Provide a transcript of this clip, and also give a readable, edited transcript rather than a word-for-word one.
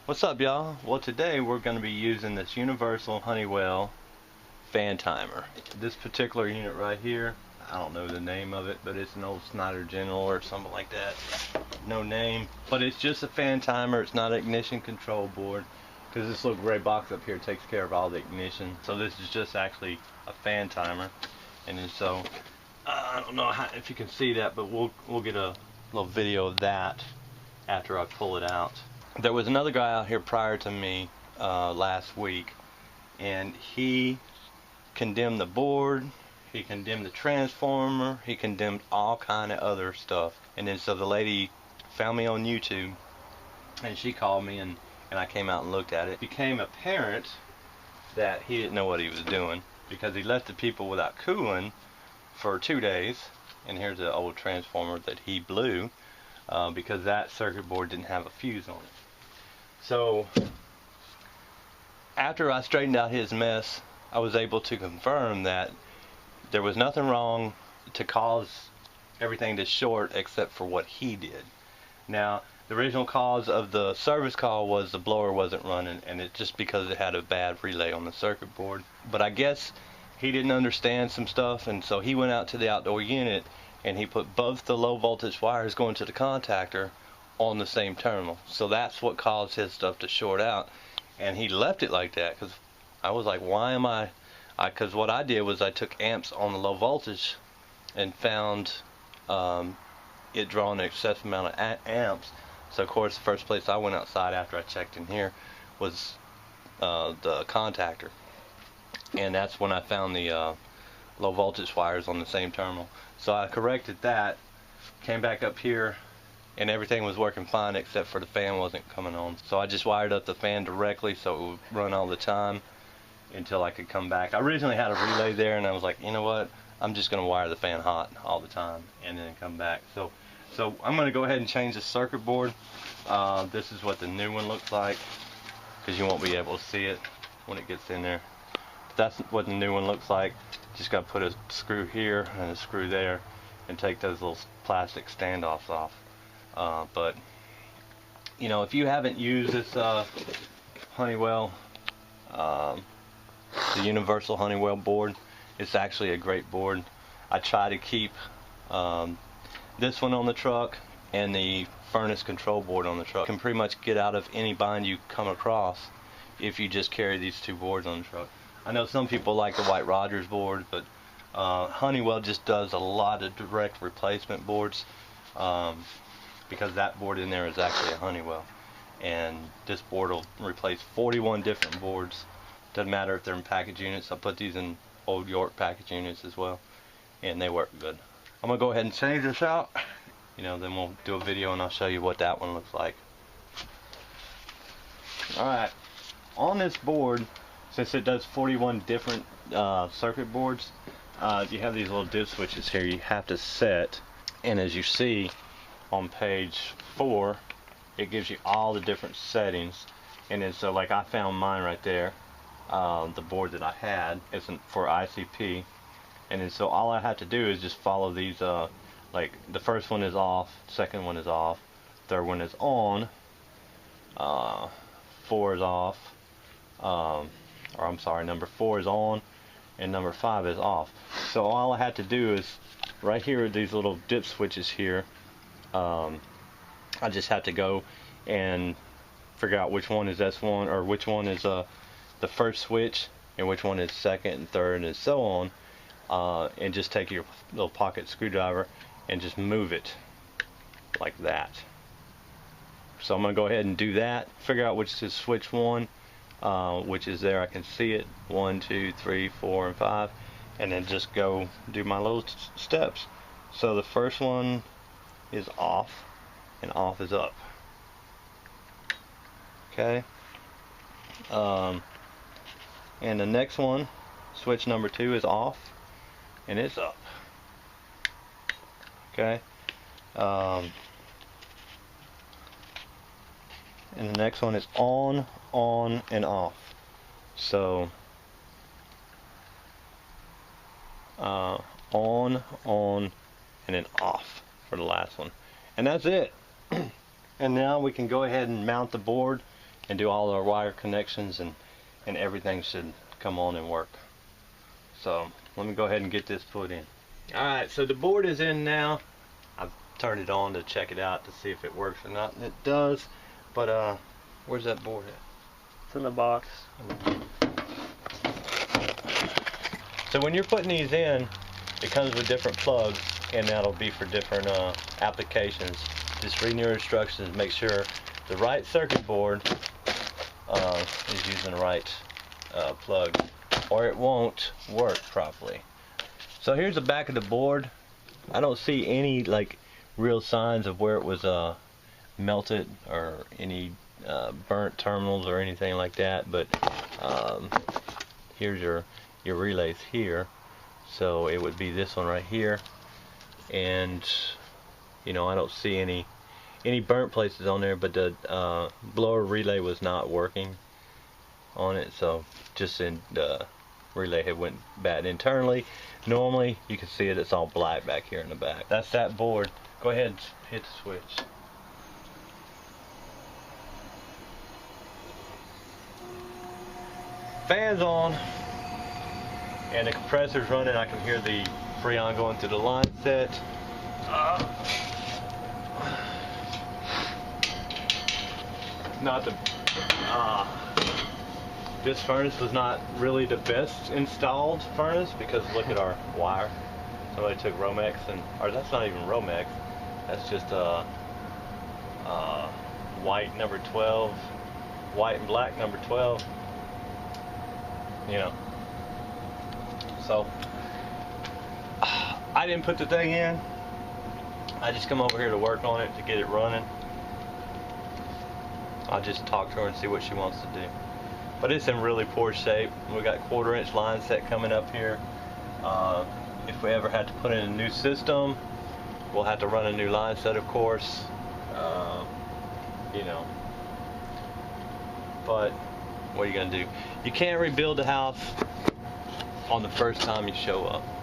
What's up, y'all? Well, today we're going to be using this universal Honeywell fan timer. This particular unit right here, I don't know the name of it, but it's an old Snyder General or something like that. No name, but it's just a fan timer. It's not an ignition control board, because this little gray box up here takes care of all the ignition. So this is just actually a fan timer. And then so I don't know if you can see that, but we'll get a little video of that after I pull it out. There was another guy out here prior to me last week, and he condemned the board, he condemned the transformer, he condemned all kind of other stuff. And then so the lady found me on YouTube, and she called me, and I came out and looked at it. It became apparent that he didn't know what he was doing, because he left the people without cooling for 2 days. And here's the old transformer that he blew because that circuit board didn't have a fuse on it. So after I straightened out his mess, I was able to confirm that there was nothing wrong to cause everything to short except for what he did. Now, the original cause of the service call was the blower wasn't running, and it's just because it had a bad relay on the circuit board. But I guess he didn't understand some stuff, and so he went out to the outdoor unit and he put both the low voltage wires going to the contactor on the same terminal. So that's what caused his stuff to short out, and he left it like that, because I was like, why am I because what I did was I took amps on the low voltage and found it drawing an excessive amount of amps. So of course the first place I went outside after I checked in here was the contactor, and that's when I found the low voltage wires on the same terminal. So I corrected that, came back up here, and everything was working fine except for the fan wasn't coming on. So I just wired up the fan directly so it would run all the time until I could come back. I originally had a relay there, and I was like, you know what, I'm just going to wire the fan hot all the time and then come back. So I'm going to go ahead and change the circuit board. This is what the new one looks like, because you won't be able to see it when it gets in there. But that's what the new one looks like. Just got to put a screw here and a screw there and take those little plastic standoffs off. But you know, if you haven't used this Honeywell, the universal Honeywell board, it's actually a great board. I try to keep this one on the truck and the furnace control board on the truck. You can pretty much get out of any bind you come across if you just carry these two boards on the truck. I know some people like the White Rogers board, but Honeywell just does a lot of direct replacement boards. Because that board in there is actually a Honeywell, and this board will replace 41 different boards. Doesn't matter if they're in package units. I put these in old York package units as well, and they work good. I'm gonna go ahead and change this out, you know, then we'll do a video and I'll show you what that one looks like. Alright, on this board, since it does 41 different circuit boards, you have these little dip switches here you have to set, and as you see on page 4, it gives you all the different settings. And then so like I found mine right there, the board that I had isn't for ICP, and then so all I have to do is just follow these, like the first one is off, second one is off, third one is on, 4 is off, or I'm sorry, number 4 is on, and number 5 is off. So all I have to do is, right here are these little dip switches here. I just have to go and figure out which one is S1, or which one is the first switch, and which one is second and third, and so on, and just take your little pocket screwdriver and just move it like that. So I'm going to go ahead and do that, figure out which is switch 1, which is there, I can see it, 1, 2, 3, 4, and 5, and then just go do my little steps. So the first one is off, and off is up. Okay. And the next one, switch number 2, is off, and it's up. Okay. And the next one is on, and off. So on, and then off for the last one, and that's it. And now we can go ahead and mount the board and do all our wire connections, and everything should come on and work. So let me go ahead and get this put in. Alright, so the board is in now. I've turned it on to check it out to see if it works or not, and it does. But where's that board at? It's in the box. So when you're putting these in, it comes with different plugs, and that'll be for different applications. Just reading your instructions, make sure the right circuit board is using the right plug, or it won't work properly. So here's the back of the board. I don't see any like real signs of where it was melted or any burnt terminals or anything like that, but here's your relays here. So it would be this one right here, and you know, I don't see any burnt places on there, but the blower relay was not working on it, so just in the relay had went bad internally. Normally you can see it's all black back here in the back. That's that board. Go ahead and hit the switch. Fans on and the compressor's running. I can hear the Freon going through the line set. This furnace was not really the best installed furnace, because look at our wire. Somebody took Romex, or that's not even Romex. That's just white number 12, white and black number 12. You know. So I didn't put the thing in. I just come over here to work on it to get it running. I'll just talk to her and see what she wants to do. But it's in really poor shape. We got 1/4-inch line set coming up here. If we ever had to put in a new system, we'll have to run a new line set, of course. You know. But what are you gonna do? You can't rebuild the house on the first time you show up.